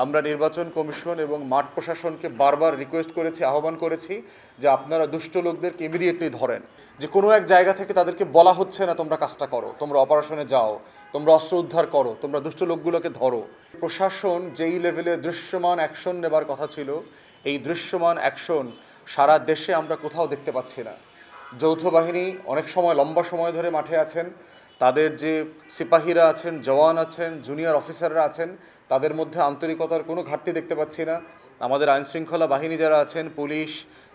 আমরা নির্বাচন কমিশন এবং মাঠ প্রশাসনকে বারবার রিকোয়েস্ট করেছি, আহ্বান করেছি যে আপনারা দুষ্ট লোকদেরকে ইমিডিয়েটলি ধরেন। যে কোনো এক জায়গা থেকে তাদেরকে বলা হচ্ছে না তোমরা কাজটা করো, তোমরা অপারেশনে যাও, তোমরা অস্ত্র উদ্ধার করো, তোমরা দুষ্ট লোকগুলোকে ধরো। প্রশাসন যেই লেভেলে দৃশ্যমান অ্যাকশন নেবার কথা ছিল, এই দৃশ্যমান অ্যাকশন সারা দেশে আমরা কোথাও দেখতে পাচ্ছি না। যৌথ বাহিনী অনেক সময় লম্বা সময় ধরে মাঠে আছেন, তাদের যে সিপাহীরা আছেন, জওয়ান আছেন, জুনিয়র অফিসাররা আছেন, তাদের মধ্যে আন্তরিকতার কোনো ঘাটতি দেখতে পাচ্ছি না। আমাদের আইনশৃঙ্খলা বাহিনী যারা আছেন, পুলিশ,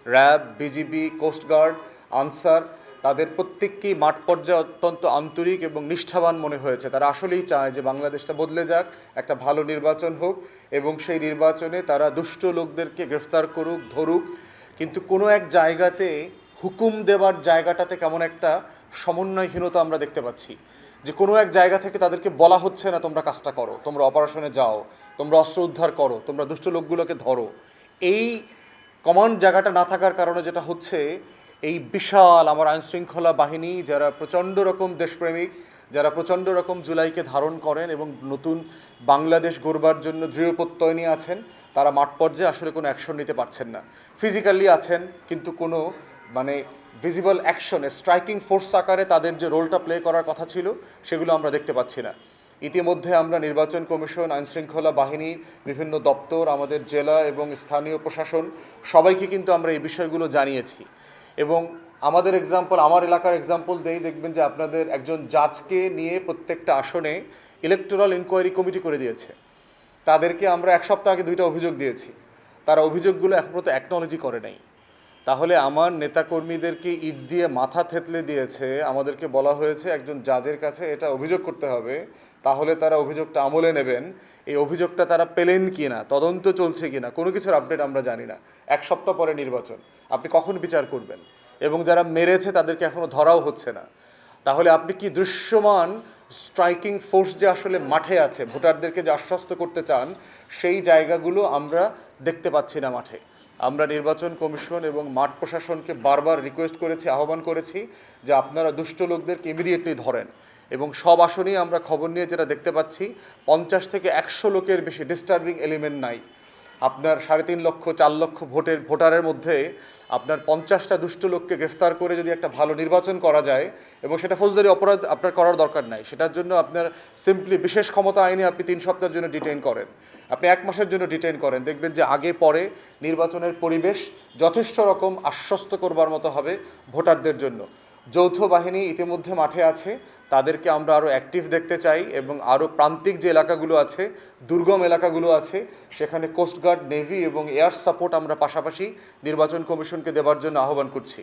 র্যাব, বিজিবি, কোস্টগার্ড, আনসার, তাদের প্রত্যেককেই মাঠ পর্যায়ে অত্যন্ত আন্তরিক এবং নিষ্ঠাবান মনে হয়েছে। তারা আসলেই চায় যে বাংলাদেশটা বদলে যাক, একটা ভালো নির্বাচন হোক এবং সেই নির্বাচনে তারা দুষ্ট লোকদেরকে গ্রেফতার করুক, ধরুক। কিন্তু কোনো এক জায়গাতে হুকুম দেওয়ার জায়গাটাতে কেমন একটা সমন্বয়হীনতা আমরা দেখতে পাচ্ছি। যে কোনো এক জায়গা থেকে তাদেরকে বলা হচ্ছে না তোমরা কাজটা করো, তোমরা অপারেশনে যাও, তোমরা অস্ত্র উদ্ধার করো, তোমরা দুষ্ট লোকগুলোকে ধরো। এই কমান্ড জায়গাটা না থাকার কারণে যেটা হচ্ছে, এই বিশাল আমার আইনশৃঙ্খলা বাহিনী যারা প্রচণ্ড রকম দেশপ্রেমিক, যারা প্রচণ্ড রকম জুলাইকে ধারণ করেন এবং নতুন বাংলাদেশ গড়বার জন্য দৃঢ় প্রত্যয় নিয়ে আছেন, তারা মাঠ পর্যায়ে আসলে কোনো অ্যাকশন নিতে পারছেন না। ফিজিক্যালি আছেন কিন্তু কোনো ভিজিবল অ্যাকশনে স্ট্রাইকিং ফোর্স আকারে তাদের যে রোলটা প্লে করার কথা ছিল সেগুলো আমরা দেখতে পাচ্ছি না। ইতিমধ্যে আমরা নির্বাচন কমিশন, আইনশৃঙ্খলা বাহিনী, বিভিন্ন দপ্তর, আমাদের জেলা এবং স্থানীয় প্রশাসন সবাইকে কিন্তু আমরা এই বিষয়গুলো জানিয়েছি। এবং আমাদের এক্সাম্পল, আমার এলাকার এক্সাম্পল দেখবেন যে আপনাদের একজন জাজকে নিয়ে প্রত্যেকটা আসনে ইলেকটোরাল ইনকোয়ারি কমিটি করে দিয়েছে। তাদেরকে আমরা এক সপ্তাহ আগে 2টা অভিযোগ দিয়েছি, তারা অভিযোগগুলো এখন পর্যন্ত অ্যাকনলেজই করে নাই। তাহলে আমার নেতাকর্মীদেরকে ইট দিয়ে মাথা থেতলে দিয়েছে, আমাদেরকে বলা হয়েছে একজন জাজের কাছে এটা অভিযোগ করতে হবে, তাহলে তারা অভিযোগটা আমলে নেবেন। এই অভিযোগটা তারা পেলেন কি না, তদন্ত চলছে কি না, কোনো কিছুর আপডেট আমরা জানি না। এক সপ্তাহ পরে নির্বাচন, আপনি কখন বিচার করবেন? এবং যারা মেরেছে তাদেরকে এখনও ধরাও হচ্ছে না। তাহলে আপনি কি দৃশ্যমান স্ট্রাইকিং ফোর্স যে আসলে মাঠে আছে, ভোটারদেরকে যে আশ্বস্ত করতে চান, সেই জায়গাগুলো আমরা দেখতে পাচ্ছি না মাঠে। আমরা নির্বাচন কমিশন এবং মাঠ প্রশাসনকে বারবার রিকোয়েস্ট করেছি, আহ্বান করেছি যে আপনারা দুষ্ট লোকদেরকে ইমিডিয়েটলি ধরেন। এবং সব আসনেই আমরা খবর নিয়ে যেটা দেখতে পাচ্ছি, 50 থেকে 100 লোকের বেশি ডিস্টার্বিং এলিমেন্ট নাই। আপনার 3.5 লক্ষ 4 লক্ষ ভোটারের মধ্যে আপনার 50টা দুষ্ট লোককে গ্রেফতার করে যদি একটা ভালো নির্বাচন করা যায়, এবং সেটা ফৌজদারি অপরাধ আপনার করার দরকার নাই, সেটার জন্য আপনার সিম্পলি বিশেষ ক্ষমতা আইনে আপনি 3 সপ্তাহের জন্য ডিটেইন করেন, আপনি 1 মাসের জন্য ডিটেইন করেন, দেখবেন যে আগে পরে নির্বাচনের পরিবেশ যথেষ্ট রকম আশ্বস্ত করবার মতো হবে ভোটারদের জন্য। যৌথ বাহিনী ইতিমধ্যে মাঠে আছে, তাদেরকে আমরা আরও অ্যাক্টিভ দেখতে চাই এবং আরও প্রান্তিক যে এলাকাগুলো আছে, দুর্গম এলাকাগুলো আছে, সেখানে কোস্টগার্ড, নেভি এবং এয়ার সাপোর্ট আমরা পাশাপাশি নির্বাচন কমিশনকে দেওয়ার জন্য আহ্বান করছি।